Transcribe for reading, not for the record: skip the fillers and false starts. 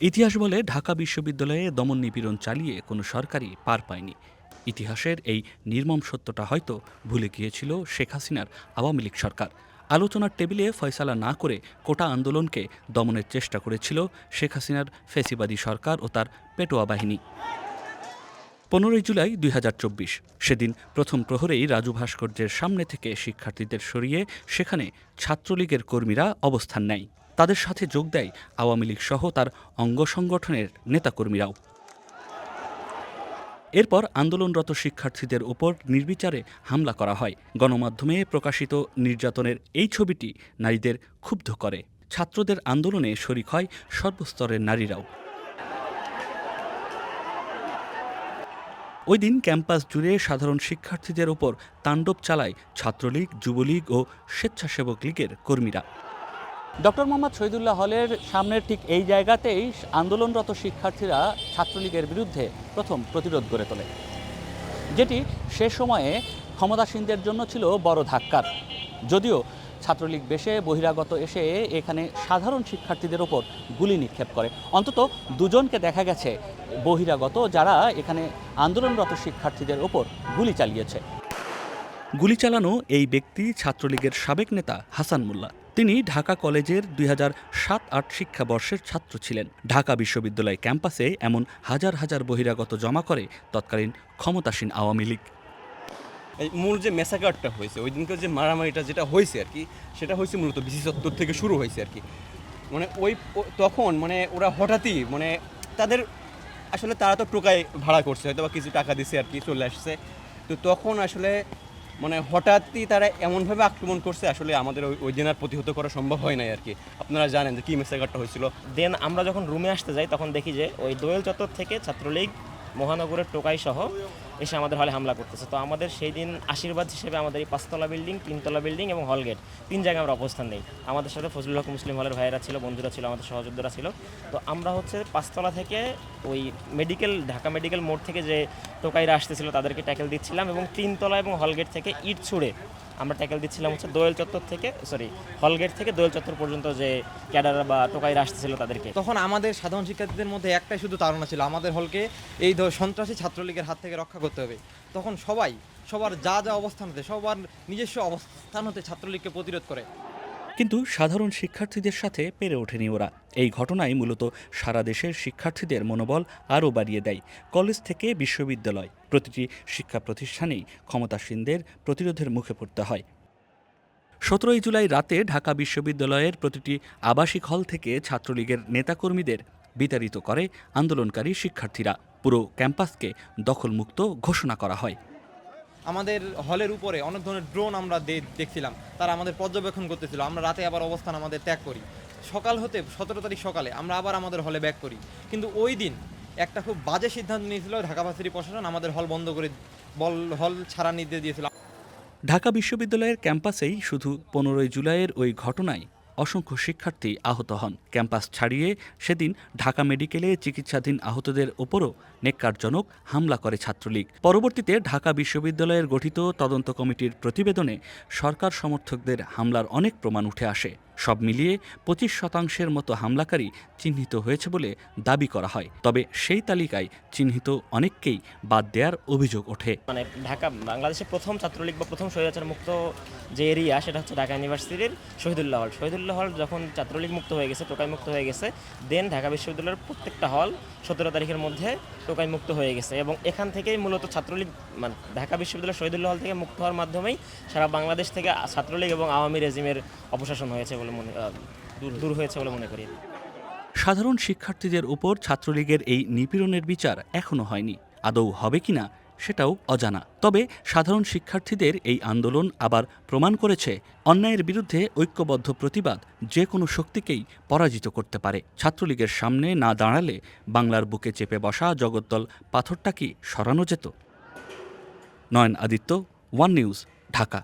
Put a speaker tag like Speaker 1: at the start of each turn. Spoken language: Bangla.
Speaker 1: ইতিহাস বলে ঢাকা বিশ্ববিদ্যালয়ে দমন নিপীড়ন চালিয়ে কোনো সরকারই পার পায়নি। ইতিহাসের এই নির্মম সত্যটা হয়তো ভুলে গিয়েছিল শেখ হাসিনার আওয়ামী লীগ সরকার। আলোচনার টেবিলে ফয়সালা না করে কোটা আন্দোলনকে দমনের চেষ্টা করেছিল শেখ হাসিনার ফ্যাসিবাদী সরকার ও তার পেটোয়া বাহিনী। 15 জুলাই 2024 সেদিন প্রথম প্রহরেই রাজু ভাস্কর্যের সামনে থেকে শিক্ষার্থীদের সরিয়ে সেখানে ছাত্রলীগের কর্মীরা অবস্থান নেয়। তাদের সাথে যোগ দেয় আওয়ামী লীগ সহ তার অঙ্গ সংগঠনের নেতাকর্মীরাও। এরপর আন্দোলনরত শিক্ষার্থীদের উপর নির্বিচারে হামলা করা হয়। গণমাধ্যমে প্রকাশিত নির্যাতনের এই ছবিটি নারীদের ক্ষুব্ধ করে। ছাত্রদের আন্দোলনে শরিক হয় সর্বস্তরের নারীরাও। ওই দিন ক্যাম্পাস জুড়ে সাধারণ শিক্ষার্থীদের ওপর তাণ্ডব চালায় ছাত্রলীগ, যুবলীগ ও স্বেচ্ছাসেবক লীগের কর্মীরা। ডক্টর মোহাম্মদ শহীদুল্লাহ হলের সামনের ঠিক এই জায়গাতেই আন্দোলনরত শিক্ষার্থীরা ছাত্রলীগের বিরুদ্ধে প্রথম প্রতিরোধ গড়ে তোলে, যেটি সে সময়ে ক্ষমতাসীনদের জন্য ছিল বড় ধাক্কার। যদিও ছাত্রলীগ বেশে বহিরাগত এসে এখানে সাধারণ শিক্ষার্থীদের ওপর গুলি নিক্ষেপ করে। অন্তত দুজনকে দেখা গেছে বহিরাগত যারা এখানে আন্দোলনরত শিক্ষার্থীদের ওপর গুলি চালিয়েছে। গুলি চালানো এই ব্যক্তি ছাত্রলীগের সাবেক নেতা হাসান মোল্লা। তিনি ঢাকা কলেজের 2007-08 শিক্ষাবর্ষের ছাত্র ছিলেন। ঢাকা বিশ্ববিদ্যালয় ক্যাম্পাসে এমন হাজার হাজার বহিরাগত জমা করে তৎকালীন ক্ষমতাসীন আওয়ামী লীগ।
Speaker 2: এই মূল যে মেসাকারটা হয়েছে ওই দিনকার যে মারামারিটা যেটা হয়েছে আর কি, সেটা হয়েছে মূলত বিসি চত্বর থেকে শুরু হয়েছে আর কি। মানে তখন মানে ওরা হঠাৎই মানে তাদের আসলে তারা তো টোকাই ভাড়া করছে, হয়তো বা কিছু টাকা দিছে আর কি, চলে আসছে। তো তখন আসলে মানে হঠাৎই তারা এমনভাবে আক্রমণ করছে, আসলে আমাদের ওই দিন আর প্রতিহত করা সম্ভব হয় নাই আর কি। আপনারা জানেন যে কী মেসাকারটা হয়েছিল।
Speaker 3: দেন আমরা যখন রুমে আসতে যাই তখন দেখি যে ওই দোয়েল চত্বর থেকে ছাত্রলীগ মহানগরের টোকাই সহ এসে আমাদের হলে হামলা করতেছে। তো আমাদের সেই দিন আশীর্বাদ হিসেবে আমাদের এই 5তলা বিল্ডিং, 3তলা বিল্ডিং এবং হলগেট 3 জায়গায় আমরা অবস্থান নেই। আমাদের সাথে ফজলুল হক মুসলিম হলের ভাইয়েরা ছিল, বন্ধুরা ছিল, আমাদের সহযোদ্ধারা ছিল। তো আমরা হচ্ছে 5তলা থেকে ওই ঢাকা মেডিকেল মোড় থেকে যে টোকাইরা আসতেছিল তাদেরকে ট্যাকেল দিচ্ছিলাম, এবং 3তলা এবং হলগেট থেকে ইট ছুঁড়ে আমরা ট্যাকেল দিচ্ছিলাম হচ্ছে দোয়েল চত্বর থেকে হলগেট থেকে দোয়েল চত্বর পর্যন্ত যে ক্যাডার বা টোকাইরা আসতেছিল তাদেরকে।
Speaker 4: তখন আমাদের সাধারণ শিক্ষার্থীদের মধ্যে একটাই শুধু তাড়না ছিল, আমাদের হলকে এই সন্ত্রাসী ছাত্রলীগের হাত থেকে রক্ষা করতে হবে। তখন সবার যা অবস্থান হতে, সবার নিজস্ব অবস্থান হতে ছাত্রলীগকে প্রতিরোধ করে।
Speaker 1: কিন্তু সাধারণ শিক্ষার্থীদের সাথে পেরে ওঠেনি ওরা। এই ঘটনায় মূলত সারা দেশের শিক্ষার্থীদের মনোবল আরও বাড়িয়ে দেয়। কলেজ থেকে বিশ্ববিদ্যালয়, প্রতিটি শিক্ষা প্রতিষ্ঠানেই ক্ষমতাসীনদের প্রতিরোধের মুখে পড়তে হয়। 17 জুলাই রাতে ঢাকা বিশ্ববিদ্যালয়ের প্রতিটি আবাসিক হল থেকে ছাত্রলীগের নেতাকর্মীদের বিতাড়িত করে আন্দোলনকারী শিক্ষার্থীরা। পুরো ক্যাম্পাসকে দখলমুক্ত ঘোষণা করা হয়।
Speaker 4: আমাদের হলের উপরে অনেক ধরনের ড্রোন আমরা দেখছিলাম, তারা আমাদের পর্যবেক্ষণ করতেছিল। আমরা রাতে আবার অবস্থান আমাদের ত্যাগ করি। সকাল হতে 17 তারিখ সকালে আমরা আবার আমাদের হলে ব্যাক করি। কিন্তু ওই দিন একটা খুব বাজে সিদ্ধান্ত নিয়েছিল ঢাকা ভার্সিটি প্রশাসন, আমাদের হল বন্ধ করে হল ছাড়ার নির্দেশ দিয়েছিল।
Speaker 1: ঢাকা বিশ্ববিদ্যালয়ের ক্যাম্পাসেই শুধু 15 জুলাইয়ের ওই ঘটনায় অসংখ্য শিক্ষার্থী আহত হন। ক্যাম্পাস ছাড়িয়ে সেদিন ঢাকা মেডিকেলে চিকিৎসাধীন আহতদের ওপরও নেক্কারজনক হামলা করে ছাত্রলীগ। পরবর্তীতে ঢাকা বিশ্ববিদ্যালয়ের গঠিত তদন্ত কমিটির প্রতিবেদনে সরকার সমর্থকদের হামলার অনেক প্রমাণ উঠে আসে। সব মিলিয়ে 25% মতো হামলাকারী চিহ্নিত হয়েছে বলে দাবি করা হয়। তবে সেই তালিকায় চিহ্নিত অনেককেই বাদ দেওয়ার অভিযোগ ওঠে।
Speaker 3: মানে বাংলাদেশের প্রথম ছাত্রলীগ বা প্রথম স্বৈরাচার মুক্ত যে এরিয়া, সেটা হচ্ছে ঢাকা ইউনিভার্সিটির শহীদুল্লাহ হল। শহীদুল্লাহ হল যখন ছাত্রলীগ মুক্ত হয়ে গেছে, টোকাই মুক্ত হয়ে গেছে, দেন ঢাকা বিশ্ববিদ্যালয়ের প্রত্যেকটা হল 17 তারিখের মধ্যে টোকাই মুক্ত হয়ে গেছে। এবং এখান থেকেই মূলত ছাত্রলীগ মানে ঢাকা বিশ্ববিদ্যালয় শহীদুল্লাহ হল থেকে মুক্ত হওয়ার মাধ্যমেই সারা বাংলাদেশ থেকে ছাত্রলীগ এবং আওয়ামী রেজিমের অপশাসন হয়েছে বলে দূর হয়েছে বলে মনে করি।
Speaker 1: সাধারণ শিক্ষার্থীদের উপর ছাত্রলীগের এই নিপীড়নের বিচার এখনো হয়নি। আদৌ হবে কিনা সেটাও অজানা। তবে সাধারণ শিক্ষার্থীদের এই আন্দোলন আবার প্রমাণ করেছে অন্যায়ের বিরুদ্ধে ঐক্যবদ্ধ প্রতিবাদ যে কোনো শক্তিকেই পরাজিত করতে পারে। ছাত্রলীগের সামনে না দাঁড়ালে বাংলার বুকে চেপে বসা জগদ্দল পাথরটা কি সরানো যেত? নয়ন আদিত্য, ওয়ান নিউজ, ঢাকা।